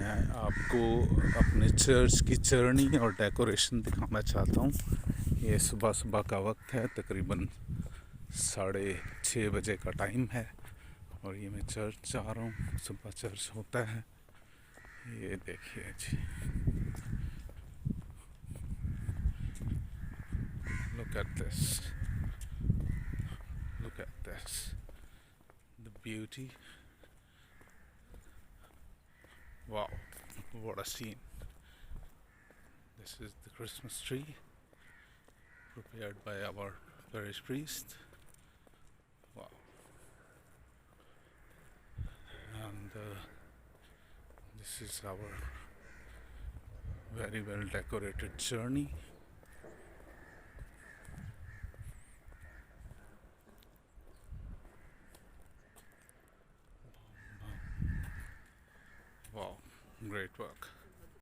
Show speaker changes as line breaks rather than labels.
मैं आपको अपने चर्च की जर्नी और डेकोरेशन दिखाना चाहता हूँ। ये सुबह सुबह का वक्त है, तकरीबन 6:30 बजे का टाइम है और ये मैं चर्च जा रहा हूँ। सुबह चर्च होता है। ये देखिए जी, look at this, look at this, the beauty. Wow, what a scene. This is the Christmas tree prepared by our parish priest. Wow. And this is our very well decorated journey. Wow, great work.